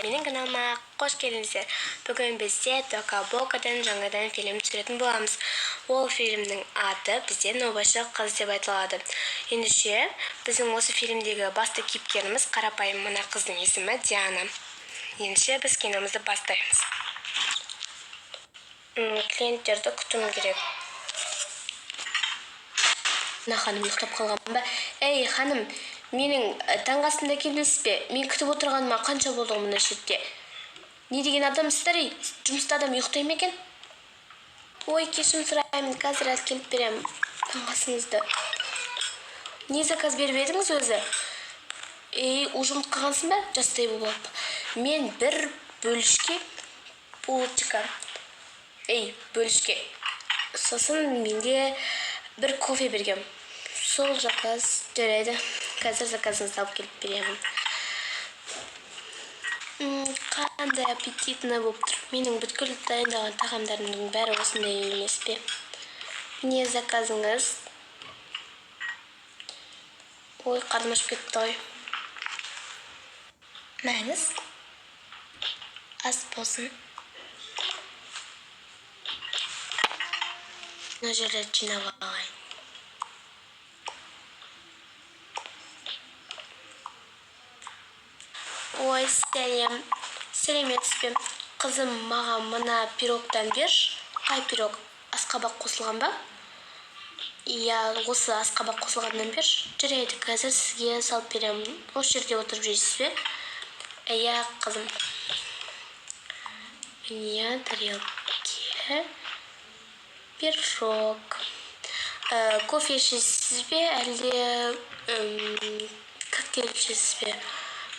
менің каналыма қош келдіңіздер. Бүгін бізде Тока Бокадан жаңадан фильм түсіретін боламыз. Ол фильмнің аты бізде «Нобайшы қыз» деп айтылады. Ендеше біздің осы фильмдегі басты кейіпкеріміз қарапайым мына қыздың есімі Диана. Ендеше біз киномызды бастаймыз. Клиенттерді күтім керек. Мына ханым ұйықтап қалған ба? Ей, ханым, менің таңғасында келдіңіз бе? Мен күтіп отырғаныма қанша болды мына жерде? Не деген адамсыздар, ей? Жұмыста адам ұйықтай ма екен? Ой, кешірім сұраймын, қазір әкеліп беремін таңғасыңызды. Не заказ беріп едіңіз өзі? Ей, ұжымды қағансың ба? Жастай болып. Мен бір бөлішке булочка. Ей, бөлішке. Сосын менде бір кофе бергем. Сол заказ жарайды. Қазір заказыңызды алып келіп беремін. Қандай аппетитный болып тұр. Менің бүткіл дайындаған тағамдарымның бәрі осындай емес пе? Не заказыңыз? Ой, қарным ашып кетті ғой. Мәңіз? Ас болсын. Мына жерде жинап алайын. Ой, сәлеметсіз бе? Қызым, маған мына пирогтан берші. Қай пирог? Асқабақ қосылған ба? Иә, осы асқабақ қосылғаннан берші. Жарайды, қазір сізге салып беремін. Осы жерде отырып жейсіз бе? Иә, қызым. Міне тарелке. Пирог. Кофе ішесіз бе, әлде коктейль ішесіз бе?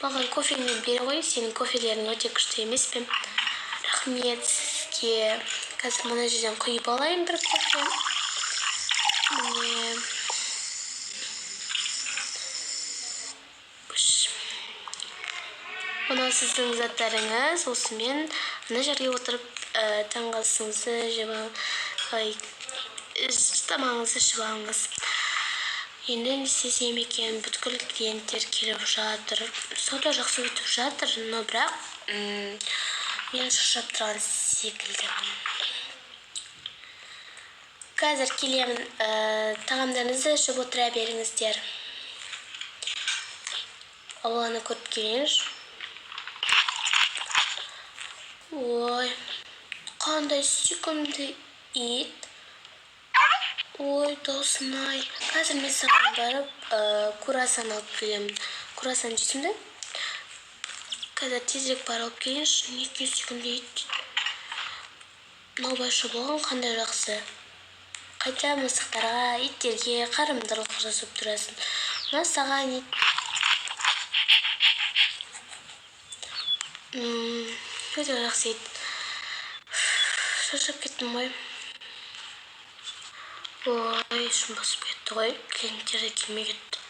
Маған кофені бере ғой, сенің кофелерің өте күшті емес пе? Рахмет сізге. Қазір мұны жерден құйып алайын бір кофе. Міне. Мұны сіздің заттарыңыз, осымен мұны жерге отырып таңғасыңызды жеп тамағыңызды ішіп алыңыз. Енді не істесем екен, бүткіл клиенттер келіп жатыр. Сауда жақсы өтіп жатыр, но бірақ мен шаршап тұрған секілді. Қазір келемін, тағамдарыңызды ішіп отыра беріңіздер. Ауланы көріп келейінші. Ой, қандай сүйкімді ит. Ой, досым-ай. Қазір мен саған барып круассан алып келемін. Круассан жейсің бе? Қазір тезірек барып алып келейінші. Неге сүйкімді ит? Нобайшы болған қандай жақсы. Қайта мысықтарға, иттерге қарымдылық жасап тұрасың. Мына саған ит. Өте жақсы ит. Шаршап кеттім ғой. Ой, шын басып кетті ғой. Клиенттері келмей кетті.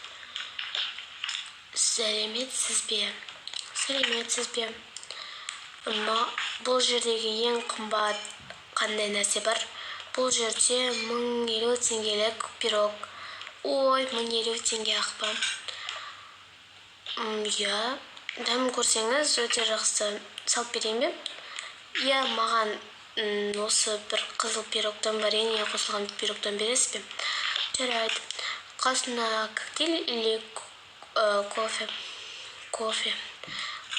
Сәлеметсіз бе? Сәлеметсіз бе? Бұл жердегі ең қымбат қандай нәрсе бар? Бұл жерде 1050 теңгелік пирог. Ой, 1050 теңге ақпа. Иә, дәмін көрсеңіз өте жақсы. Салып берейін бе? Иә, маған осы бір қызыл пирогтан бар, ене қосылған пирогтан бересіз бе? Жарайды. Қасына коктейль или кофе? Кофе.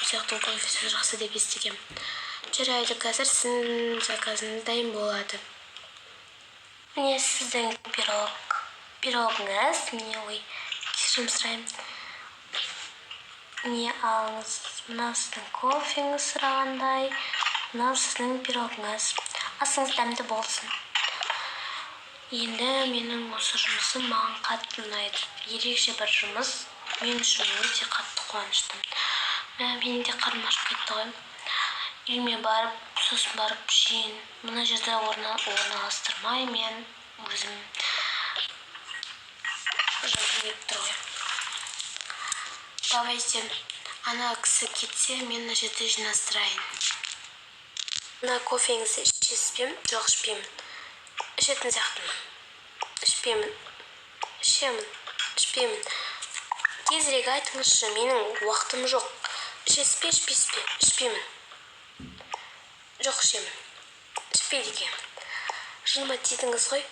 Осияқтың кофесі жақсы деп естігем. Жарайды, қазір сіздің заказыңыз дайын болады. Міне сіздің пирогыңыз. Міне ой, кешірім сұраймын. Міне алыңыз. Мына сіздің кофеңіз сұрағандай. Мынау сіздің пирогыңыз. Асыңыз дәмді болсын. Енді менің осы жұмысым маған қатты ұнайды. Ерекше бір жұмыс. Мен үшін өте қатты қуаныштым. Менің де қарным ашып кетті ғой. Үйіме барып, сосын барып жейін. Мына жерде орналастырмай мен өзім жайлап тұр ғой. Давайте, ана кісі кетсе, мен мына жерде жинастырайын. Мына кофеңізді ішесіз бе? Жоқ, ішпеймін. Ішетін сияқтымын. Ішпеймін. Ішемін. Ішпеймін. Тезірек айтыңызшы, менің уақытым жоқ. Ішесіз бе, ішпейсіз бе? Ішпеймін. Жоқ, ішемін. Ішпейді екен. Жыныма тидіңіз ғой.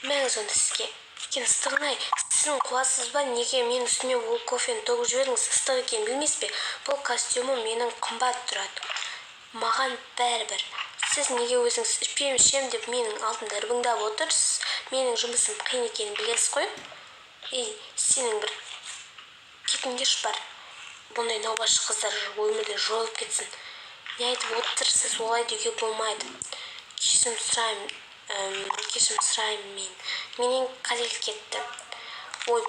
Мәңіз онда сізге. Екен ыстығын-ай, сіздің қуасыз ба? Неге мен үстіме ол кофені төгіп жібердіңіз? Ыстық екен білмейсіз бе? Бұл костюмым менің қымбат тұрады. Маған бәрібір. Сіз неге өзіңіз ішпеймін деп менің алдымда ырбыңдап отырсыз? Менің жұмысым қиын екенін білесіз ғой? Сенің бір кетіңдерші бар. Бұндай наубайшы қыздар өмірден жойылып кетсін. Не айтып отырсыз? Олай деуге болмайды. Кешірім сұраймын мен. Менен қателік кетті. Ой,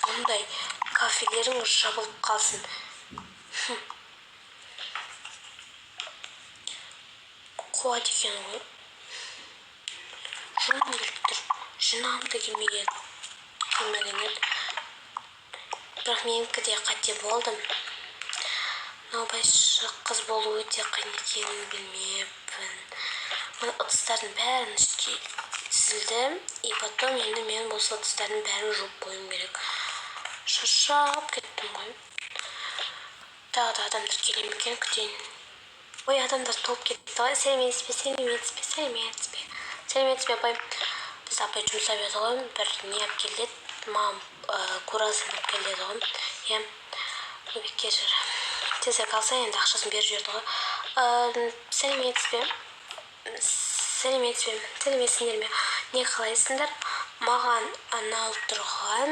бұндай кафелерің жабылып қалсын. Қуат екен ғой. Жыным келіп тұр. Жинағым да келмеген еді. Бірақ менікі де қате болдым. Наубайшы қыз болу өте қиын екенін білмеппін. Мен ыдыстардың бәрін ішке тізілдім. И потом енді мен осы ыдыстардың бәрін жуып қоюм керек. Шаршап кеттім ғой. Тағы да адамдар келе ме екен, күтейін. Ой, адамдар толып кетті ғой. Сәлеметсіз бе, апай. Біз апай жұмсап еді ғой. Бір не алып келді. Мам, курасын алып келді ғой. Кешір. Тезірек алса, енді ақшасын беріп жіберді ғой. Сәлеметсіңдер ме? Не қалайсыңдар? Маған анау тұрған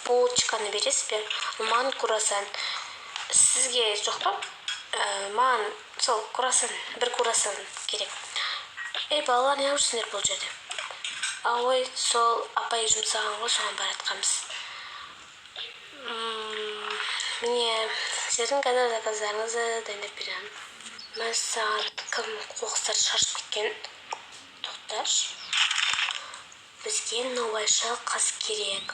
булочканы бересіз бе? Маған курасан. Сізге жоқ па? Маған сол бір курасан керек. Балалар, не жүрсіңдер бұл жерде? Ой, сол апай жұмсаған ғой, соған баратқанбыз. Міне, сіздің қазір заказдарыңызды дайындап беремін. Мен саған кім қоқыстарды шашып кеткен? Тоқташы. Бізге наубайшы қыз керек.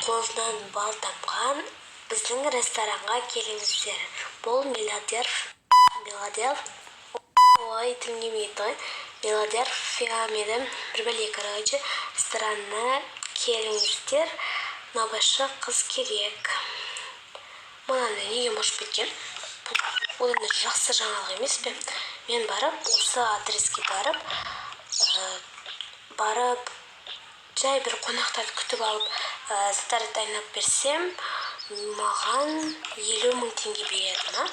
Қолынан бал тамған біздің ресторанға келіңіздер. Бұл ой, тілім келмейді ғой. Филадельфия мені бір-екі ресторанына келіңіздер. Наубайшы қыз керек. Мұнан неге мұшып кеткен? Одан жақсы жаңалық емес пе? Мен осы адреске барып, жай бір қонақтарды күтіп алып, заттарды дайындап берсем, маған 50 000 теңге береді ма?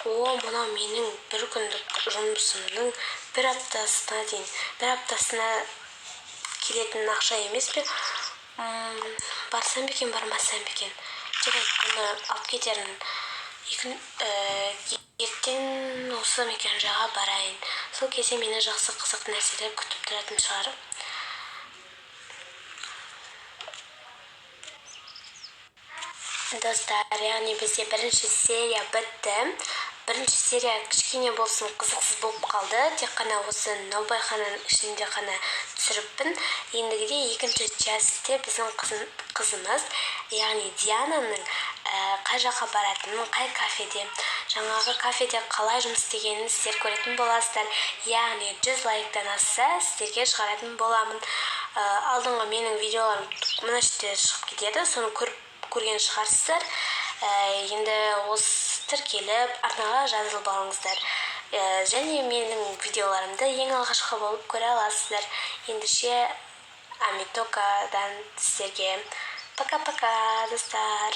Мынау менің бір күндік жұмысымның бір аптасына келетін ақша емес пе? Барсам бекен, бармасам бекен. Күні алып кетерін. Ертең осы мекен жайға барайын. Сол кезде мені жақсы қызық нәрселер күтіп тұратын шығар. Достар, яғни бізде бірінші серия бітті. Бірінші серия кішкене болсын қызықсыз болып қалды. Тек қана осы наубайхананың ішінде қана түсіріппін. Ендігіде екінші частьте біздің қызымыз, яғни Диананың қай жаққа баратынын, қай кафеде, жаңағы кафеде қалай жұмыс істегенін сіздер көретін боласыздар. Яғни 100 лайктан асса сіздерге шығаратын боламын. Алдыңғы менің видеоларым мына жерде шығып кетеді, соны көрген шығарсыздар. Енді осы тіркеліп арнаға жазылып алыңыздар. Және менің видеоларымды ең алғашқы болып көре аласыздар. Ендеше Амитокадан сіздерге пока-пока, достар.